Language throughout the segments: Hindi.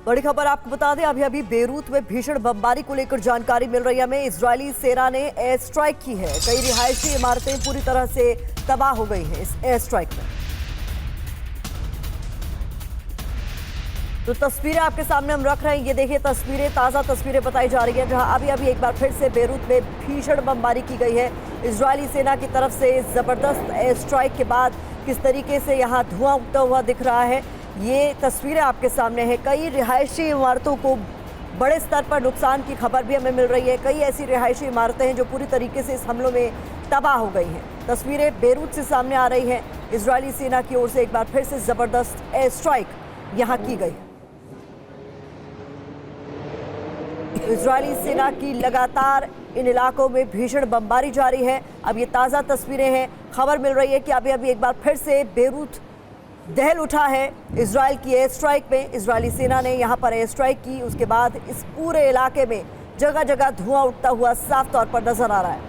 बड़ी खबर आपको बता दें, अभी अभी बेरूत में भीषण बमबारी को लेकर जानकारी मिल रही है हमें। इजरायली सेना ने एयर स्ट्राइक की है। कई रिहायशी इमारतें पूरी तरह से तबाह हो गई हैं इस एयर स्ट्राइक में। तो तस्वीरें आपके सामने हम रख रहे हैं, ये देखिए तस्वीरें, ताज़ा तस्वीरें बताई जा रही है, जहां अभी अभी एक बार फिर से बेरूत में भीषण बमबारी की गई है। इजरायली सेना की तरफ से जबरदस्त एयर स्ट्राइक के बाद किस तरीके से यहाँ धुआं उठता हुआ दिख रहा है, ये तस्वीरें आपके सामने है। कई रिहायशी इमारतों को बड़े स्तर पर नुकसान की खबर भी हमें मिल रही है। कई ऐसी रिहायशी इमारतें हैं जो पूरी तरीके से इस हमलों में तबाह हो गई हैं। तस्वीरें बेरूत से सामने आ रही हैं। इजरायली सेना की ओर से एक बार फिर से जबरदस्त एयर स्ट्राइक यहाँ की गई। इजरायली सेना की लगातार इन इलाकों में भीषण बमबारी जारी है। अब ये ताज़ा तस्वीरें हैं। खबर मिल रही है कि अभी अभी एक बार फिर से बेरूत दहल उठा है इजराइल की एयर स्ट्राइक में। इजरायली सेना ने यहाँ पर एयर स्ट्राइक की, उसके बाद इस पूरे इलाके में जगह जगह धुआं उठता हुआ साफ तौर पर नजर आ रहा है।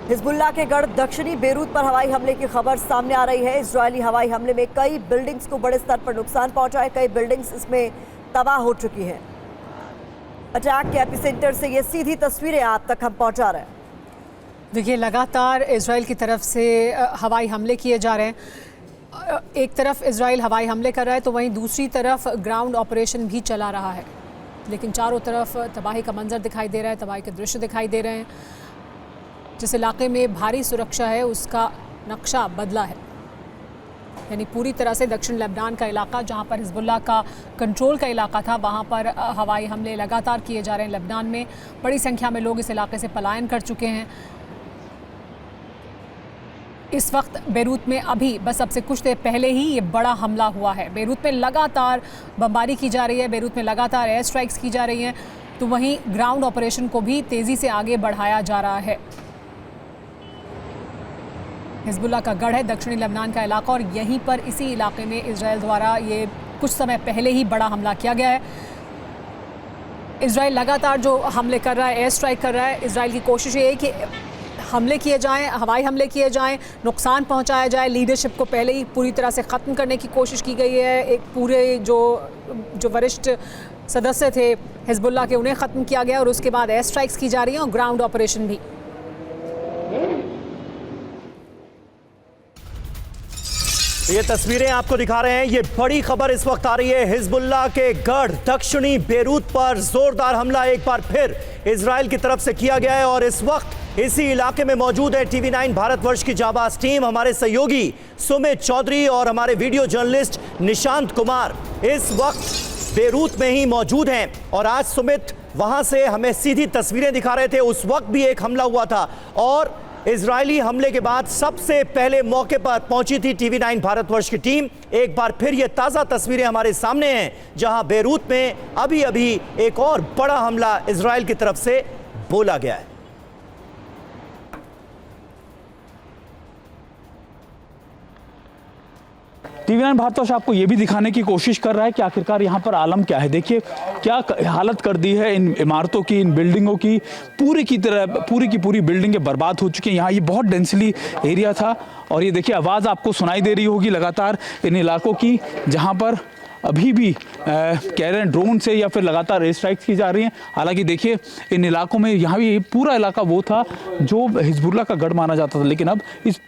हिजबुल्लाह के गढ़ दक्षिणी बेरूत पर हवाई हमले की खबर सामने आ रही है। इजरायली हवाई हमले में कई बिल्डिंग्स को बड़े स्तर पर नुकसान पहुंचा है। कई बिल्डिंग्स इसमें तबाह हो चुकी हैं। अटैक के एपिसेंटर से ये सीधी तस्वीरें आप तक हम पहुंचा रहे हैं। देखिए, लगातार इजराइल की तरफ से हवाई हमले किए जा रहे हैं। एक तरफ इजराइल हवाई हमले कर रहा है तो वहीं दूसरी तरफ ग्राउंड ऑपरेशन भी चला रहा है, लेकिन चारों तरफ तबाही का मंजर दिखाई दे रहा है, तबाही के दृश्य दिखाई दे रहे हैं। जिस इलाके में भारी सुरक्षा है उसका नक्शा बदला है, यानी पूरी तरह से दक्षिण लेबनान का इलाका, जहां पर हिजबुल्लाह का कंट्रोल का इलाका था, वहां पर हवाई हमले लगातार किए जा रहे हैं। लेबनान में बड़ी संख्या में लोग इस इलाके से पलायन कर चुके हैं। इस वक्त बेरूत में अभी बस अब से कुछ देर पहले ही ये बड़ा हमला हुआ है। बेरूत में लगातार बमबारी की जा रही है, बेरूत में लगातार एयर स्ट्राइक्स की जा रही हैं, तो वहीं ग्राउंड ऑपरेशन को भी तेज़ी से आगे बढ़ाया जा रहा है। हिजबुल्लाह का गढ़ है दक्षिणी लेबनान का इलाका, और यहीं पर इसी इलाके में इजराइल द्वारा ये कुछ समय पहले ही बड़ा हमला किया गया है। इजराइल लगातार जो हमले कर रहा है, एयर स्ट्राइक कर रहा है, इजराइल की कोशिश ये है कि हमले किए जाएं, हवाई हमले किए जाएं, नुकसान पहुंचाया जाए। लीडरशिप को पहले ही पूरी तरह से ख़त्म करने की कोशिश की गई है। एक पूरे जो वरिष्ठ सदस्य थे हिजबुल्लाह के, उन्हें ख़त्म किया गया, और उसके बाद एयर स्ट्राइक्स की जा रही हैं और ग्राउंड ऑपरेशन भी। ये तस्वीरें आपको दिखा रहे हैं। ये बड़ी खबर इस वक्त आ रही है। हिजबुल्लाह के गढ़ दक्षिणी बेरूत पर जोरदार हमला एक बार फिर इजराइल की तरफ से किया गया है, और इस वक्त इसी इलाके में मौजूद है TV9 भारतवर्ष की जाबाज टीम। हमारे सहयोगी सुमित चौधरी और हमारे वीडियो जर्नलिस्ट निशांत कुमार इस वक्त बेरूत में ही मौजूद हैं, और आज सुमित वहां से हमें सीधी तस्वीरें दिखा रहे थे। उस वक्त भी एक हमला हुआ था, और इजरायली हमले के बाद सबसे पहले मौके पर पहुंची थी TV9 भारतवर्ष की टीम। एक बार फिर ये ताज़ा तस्वीरें हमारे सामने हैं, जहां बेरूत में अभी अभी एक और बड़ा हमला इजराइल की तरफ से बोला गया है। TV9 भारतवर्ष आपको ये भी दिखाने की कोशिश कर रहा है कि आखिरकार यहाँ पर आलम क्या है। देखिए क्या हालत कर दी है इन इमारतों की, इन बिल्डिंगों की। पूरी की पूरी बिल्डिंगें बर्बाद हो चुकी हैं। यहाँ ये बहुत डेंसली एरिया था, और ये देखिए आवाज़ आपको सुनाई दे रही होगी लगातार इन इलाकों की, जहाँ पर अभी भी कह रहे हैं ड्रोन से या फिर लगातार एयर स्ट्राइक्स की जा रही हैं। हालांकि देखिए इन इलाकों में यहाँ भी पूरा इलाका वो था जो हिजबुल्लाह का गढ़ माना जाता था, लेकिन अब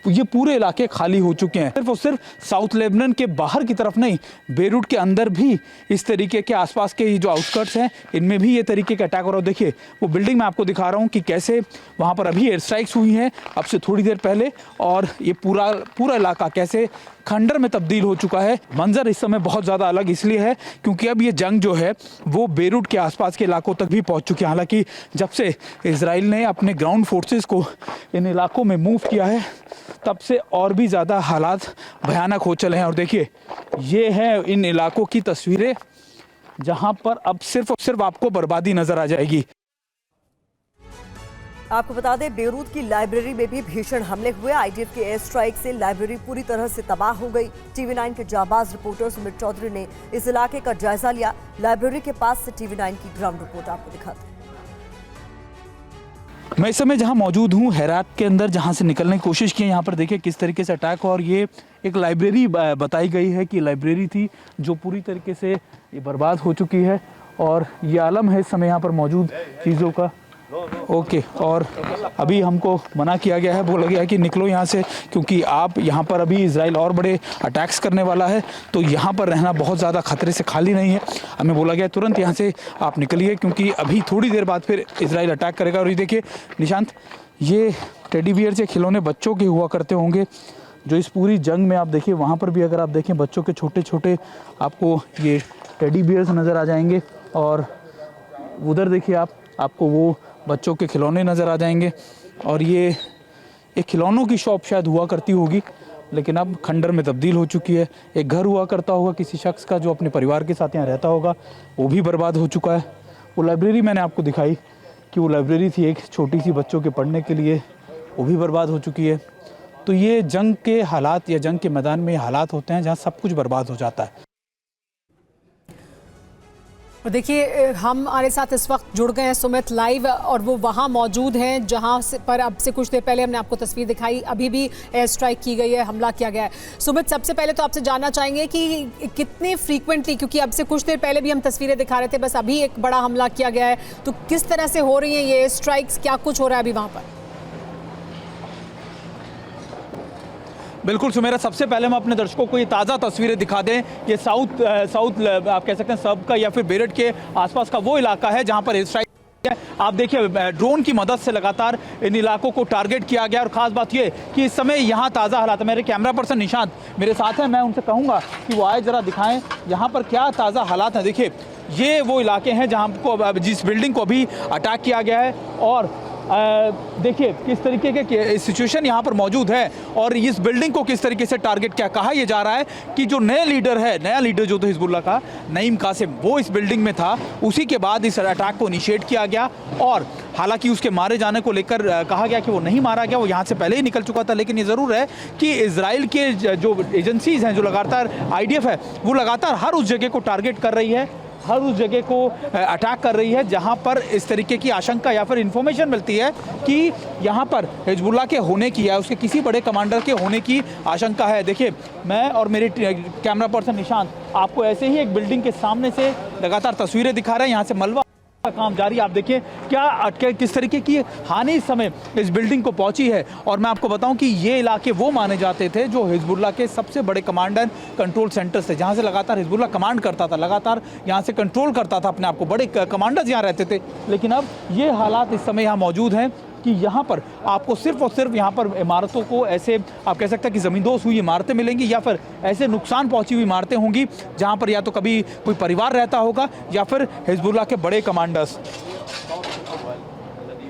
ये पूरे इलाके खाली हो चुके हैं। सिर्फ और सिर्फ साउथ लेबनान के बाहर की तरफ नहीं, बेरूट के अंदर भी इस तरीके के आसपास के जो आउटस्कर्ट्स हैं, इनमें भी ये तरीके के अटैक हो रहा है। देखिए वो बिल्डिंग मैं आपको दिखा रहा हूँ कि कैसे वहाँ पर अभी एयर स्ट्राइक्स हुई हैं अब से थोड़ी देर पहले, और ये पूरा इलाका कैसे खंडर में तब्दील हो चुका है। मंजर इस समय बहुत ज़्यादा अलग इसलिए है क्योंकि अब ये जंग जो है वो बेरूट के आसपास के इलाकों तक भी पहुंच चुकी है। हालांकि जब से इजराइल ने अपने ग्राउंड फोर्सेस को इन इलाकों में मूव किया है, तब से और भी ज़्यादा हालात भयानक हो चले हैं। और देखिए ये है इन इलाकों की तस्वीरें, जहां पर अब सिर्फ और सिर्फ आपको बर्बादी नज़र आ जाएगी। आपको बता दें, बेरूत की लाइब्रेरी में भी भीषण हमले हुए। IDF के एयर स्ट्राइक से लाइब्रेरी पूरी तरह से तबाह हो गई। TV9 के जाबाज रिपोर्टर सुमित चौधरी ने इस इलाके का जायजा लिया। लाइब्रेरी के पास से TV9 की ग्राउंड रिपोर्ट आपको दिखाते हैं। मैं इस समय जहां मौजूद हूं हेरात के अंदर, जहां से निकलने की कोशिश की। यहाँ पर देखिए किस तरीके से अटैक हुआ और ये एक लाइब्रेरी बताई गई है कि लाइब्रेरी थी जो पूरी तरीके से ये बर्बाद हो चुकी है और ये आलम है इस समय यहाँ पर मौजूद चीज़ों का। ओके, और अभी हमको मना किया गया है, बोला गया है कि निकलो यहाँ से, क्योंकि आप यहाँ पर अभी इजराइल और बड़े अटैक्स करने वाला है, तो यहाँ पर रहना बहुत ज़्यादा खतरे से खाली नहीं है। हमें बोला गया तुरंत यहाँ से आप निकलिए, क्योंकि अभी थोड़ी देर बाद फिर इजराइल अटैक करेगा। और ये देखिए निशांत, ये टेडी बियर से खिलौने बच्चों के हुआ करते होंगे जो इस पूरी जंग में आप देखिए, वहाँ पर भी अगर आप देखें बच्चों के छोटे छोटे आपको ये टेडी बियर्स नज़र आ जाएंगे और उधर देखिए आपको वो बच्चों के खिलौने नज़र आ जाएंगे। और ये एक खिलौनों की शॉप शायद हुआ करती होगी, लेकिन अब खंडर में तब्दील हो चुकी है। एक घर हुआ करता होगा किसी शख्स का जो अपने परिवार के साथ यहाँ रहता होगा, वो भी बर्बाद हो चुका है। वो लाइब्रेरी मैंने आपको दिखाई कि वो लाइब्रेरी थी एक छोटी सी बच्चों के पढ़ने के लिए, वो भी बर्बाद हो चुकी है। तो ये जंग के हालात या जंग के मैदान में हालात होते हैं जहाँ सब कुछ बर्बाद हो जाता है। और देखिए हमारे साथ इस वक्त जुड़ गए हैं सुमित लाइव, और वो वहाँ मौजूद हैं जहाँ पर अब से कुछ देर पहले हमने आपको तस्वीर दिखाई, अभी भी एयर स्ट्राइक की गई है, हमला किया गया है। सुमित, सबसे पहले तो आपसे जानना चाहेंगे कि कितने फ्रीक्वेंटली, क्योंकि अब से कुछ देर पहले भी हम तस्वीरें दिखा रहे थे, बस अभी एक बड़ा हमला किया गया है, तो किस तरह से हो रही हैं ये एयर स्ट्राइक्स, क्या कुछ हो रहा है अभी वहाँ पर? बिल्कुल सुमेरा, सबसे पहले हम अपने दर्शकों को ये ताज़ा तस्वीरें दिखा दें। ये साउथ आप कह सकते हैं सब का या फिर बेरठ के आसपास का वो इलाका है जहां पर एयर स्ट्राइक है। आप देखिए ड्रोन की मदद से लगातार इन इलाकों को टारगेट किया गया और ख़ास बात ये कि इस समय यहाँ ताज़ा हालात है। मेरे कैमरा पर्सन निशांत मेरे साथ हैं, मैं उनसे कहूँगा कि वो आए ज़रा दिखाएँ यहाँ पर क्या ताज़ा हालात हैं। देखिए ये वो इलाके हैं जहाँ को जिस बिल्डिंग को अभी अटैक किया गया है और देखिए किस तरीके के सिचुएशन यहाँ पर मौजूद है और इस बिल्डिंग को किस तरीके से टारगेट किया। कहा यह जा रहा है कि जो नया लीडर जो था हिजबुल्लाह का, नईम कासिम, वो इस बिल्डिंग में था। उसी के बाद इस अटैक को इनिशिएट किया गया और हालांकि उसके मारे जाने को लेकर कहा गया कि वो नहीं मारा गया, वो यहाँ से पहले ही निकल चुका था। लेकिन ये ज़रूर है कि इजराइल के जो एजेंसीज़ हैं, जो लगातार IDF है, वो लगातार हर उस जगह को टारगेट कर रही है, हर उस जगह को अटैक कर रही है जहां पर इस तरीके की आशंका या फिर इन्फॉर्मेशन मिलती है कि यहां पर हिजबुल्लाह के होने की या उसके किसी बड़े कमांडर के होने की आशंका है। देखिए मैं और मेरे कैमरा पर्सन निशांत आपको ऐसे ही एक बिल्डिंग के सामने से लगातार तस्वीरें दिखा रहे हैं। यहाँ से मलबा का काम जारी। आप देखिए किस तरीके की हानि इस समय इस बिल्डिंग को पहुंची है। और मैं आपको बताऊं कि ये इलाके वो माने जाते थे जो हिजबुल्लाह के सबसे बड़े कमांडर कंट्रोल सेंटर से, जहां से लगातार हिजबुल्लाह कमांड करता था, लगातार यहां से कंट्रोल करता था अपने आप को, बड़े कमांडर्स यहां रहते थे। लेकिन अब ये हालात इस समय यहाँ मौजूद हैं कि यहाँ पर आपको सिर्फ और सिर्फ यहाँ पर इमारतों को ऐसे आप कह सकते हैं कि ज़मींदोज़ हुई इमारतें मिलेंगी या फिर ऐसे नुकसान पहुँची हुई इमारतें होंगी जहाँ पर या तो कभी कोई परिवार रहता होगा या फिर हिजबुल्लाह के बड़े कमांडर्स।